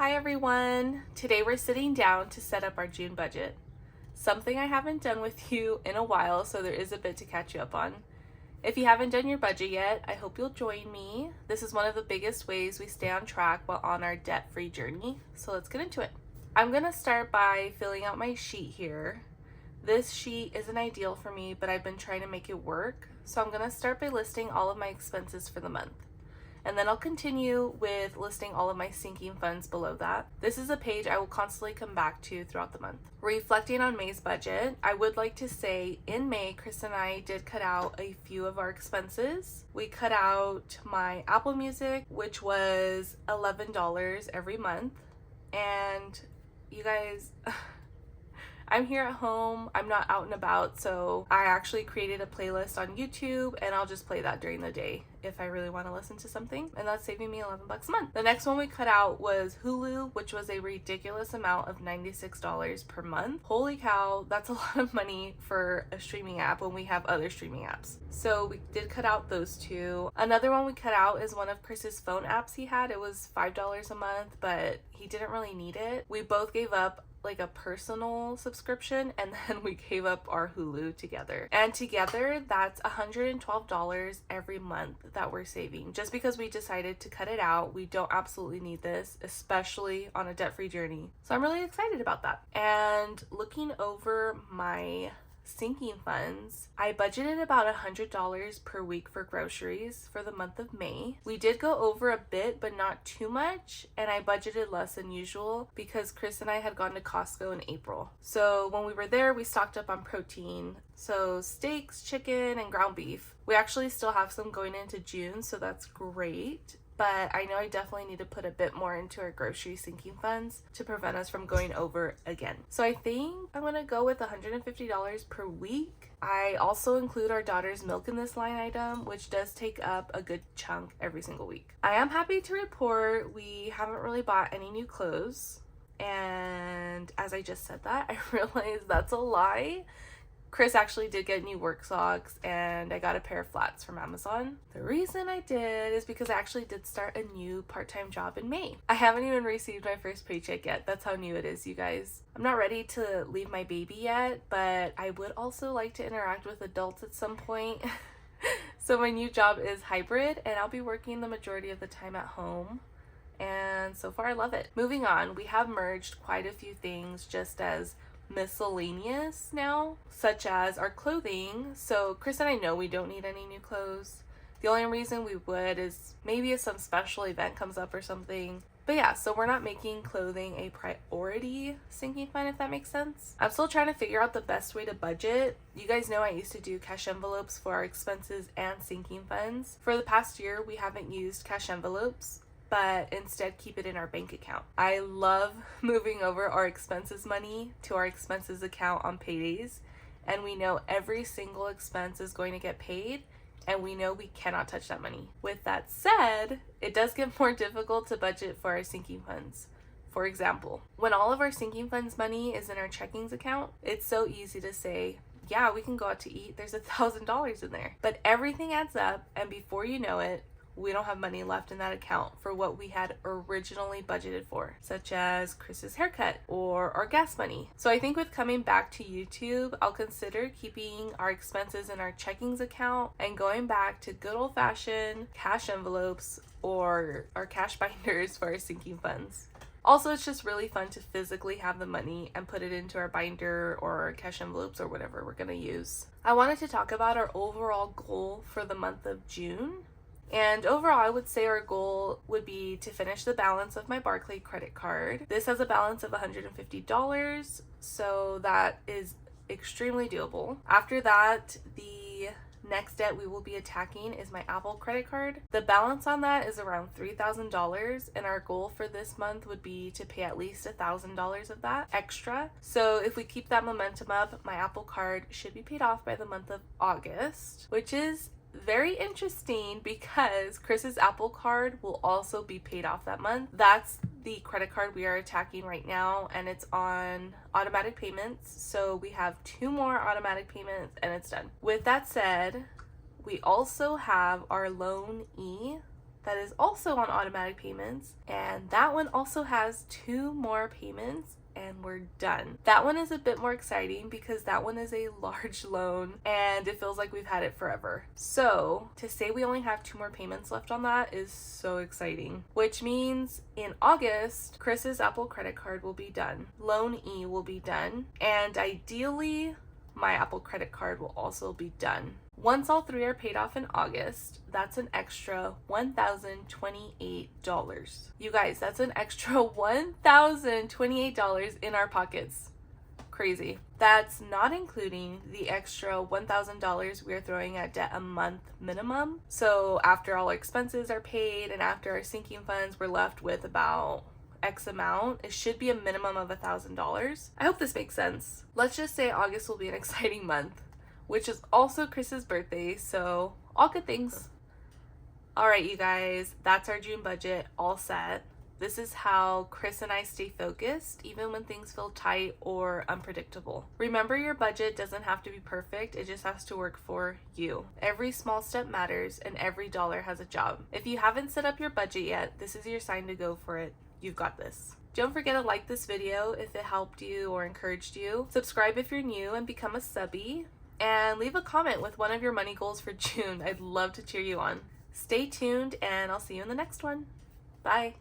Hi everyone! Today we're sitting down to set up our June budget. Something I haven't done with you in a while, so there is a bit to catch you up on. If you haven't done your budget yet, I hope you'll join me. This is one of the biggest ways we stay on track while on our debt-free journey, so let's get into it. I'm gonna start by filling out my sheet here. This sheet isn't ideal for me, but I've been trying to make it work, so I'm gonna start by listing all of my expenses for the month. And then I'll continue with listing all of my sinking funds below that. This is a page I will constantly come back to throughout the month. Reflecting on May's budget, I would like to say in May, Chris and I did cut out a few of our expenses. We cut out my Apple Music, which was $11 every month. And you guys, I'm here at home, I'm not out and about, so I actually created a playlist on YouTube and I'll just play that during the day if I really want to listen to something, and that's saving me $11 a month. The next one we cut out was Hulu, which was a ridiculous amount of $96 per month. Holy cow, that's a lot of money for a streaming app when we have other streaming apps. So we did cut out those two. Another one we cut out is one of Chris's phone apps he had. It was $5 a month, but he didn't really need it. We both gave up like a personal subscription, and then we gave up our Hulu together. And together, that's $112 every month that we're saving. Just because we decided to cut it out, we don't absolutely need this, especially on a debt-free journey. So I'm really excited about that. And looking over my sinking funds, I budgeted about $100 per week for groceries for the month of May. We did go over a bit, but not too much, and I budgeted less than usual because Chris and I had gone to Costco in April. So when we were there, we stocked up on protein, so steaks, chicken, and ground beef. We actually still have some going into June, so that's great. But I know I definitely need to put a bit more into our grocery sinking funds to prevent us from going over again. So I think I'm gonna go with $150 per week. I also include our daughter's milk in this line item, which does take up a good chunk every single week. I am happy to report we haven't really bought any new clothes. And as I just said that, I realized that's a lie. Chris actually did get new work socks, and I got a pair of flats from Amazon. The reason I did is because I actually did start a new part-time job in May. I haven't even received my first paycheck yet. That's how new it is, you guys. I'm not ready to leave my baby yet, but I would also like to interact with adults at some point. So my new job is hybrid, and I'll be working the majority of the time at home. And so far I love it. Moving on, we have merged quite a few things just as miscellaneous now, such as our clothing. So Chris and I know we don't need any new clothes. The only reason we would is maybe if some special event comes up or something. But yeah, so we're not making clothing a priority sinking fund, if that makes sense. I'm still trying to figure out the best way to budget. You guys know I used to do cash envelopes for our expenses and sinking funds. For the past year, we haven't used cash envelopes, but instead keep it in our bank account. I love moving over our expenses money to our expenses account on paydays, and we know every single expense is going to get paid, and we know we cannot touch that money. With that said, it does get more difficult to budget for our sinking funds. For example, when all of our sinking funds money is in our checkings account, it's so easy to say, yeah, we can go out to eat, there's $1,000 in there. But everything adds up, and before you know it, we don't have money left in that account for what we had originally budgeted for, such as Chris's haircut or our gas money. So I think with coming back to YouTube, I'll consider keeping our expenses in our checkings account and going back to good old-fashioned cash envelopes or our cash binders for our sinking funds. Also, it's just really fun to physically have the money and put it into our binder or cash envelopes or whatever we're gonna use. I wanted to talk about our overall goal for the month of June. And overall, I would say our goal would be to finish the balance of my Barclay credit card. This has a balance of $150, so that is extremely doable. After that, the next debt we will be attacking is my Apple credit card. The balance on that is around $3,000, and our goal for this month would be to pay at least $1,000 of that extra. So if we keep that momentum up, my Apple card should be paid off by the month of August, which is very interesting because Chris's Apple card will also be paid off that month. That's the credit card we are attacking right now, and it's on automatic payments. So we have 2 more automatic payments and it's done. With that said, we also have our Loan E that is also on automatic payments, and that one also has 2 more payments and we're done. That one is a bit more exciting because that one is a large loan and it feels like we've had it forever. So to say we only have 2 more payments left on that is so exciting, which means in August, Chris's Apple credit card will be done, Loan E will be done, and ideally my Apple credit card will also be done. Once all 3 are paid off in August, that's an extra $1,028. You guys, that's an extra $1,028 in our pockets. Crazy. That's not including the extra $1,000 we are throwing at debt a month minimum. So after all our expenses are paid and after our sinking funds, we're left with about X amount. It should be a minimum of $1,000. I hope this makes sense. Let's just say August will be an exciting month, which is also Chris's birthday, so all good things. All right, you guys, that's our June budget all set. This is how Chris and I stay focused even when things feel tight or unpredictable. Remember, your budget doesn't have to be perfect, it just has to work for you. Every small step matters and every dollar has a job. If you haven't set up your budget yet, this is your sign to go for it. You've got this. Don't forget to like this video if it helped you or encouraged you. Subscribe if you're new and become a subbie. And leave a comment with one of your money goals for June. I'd love to cheer you on. Stay tuned and I'll see you in the next one. Bye.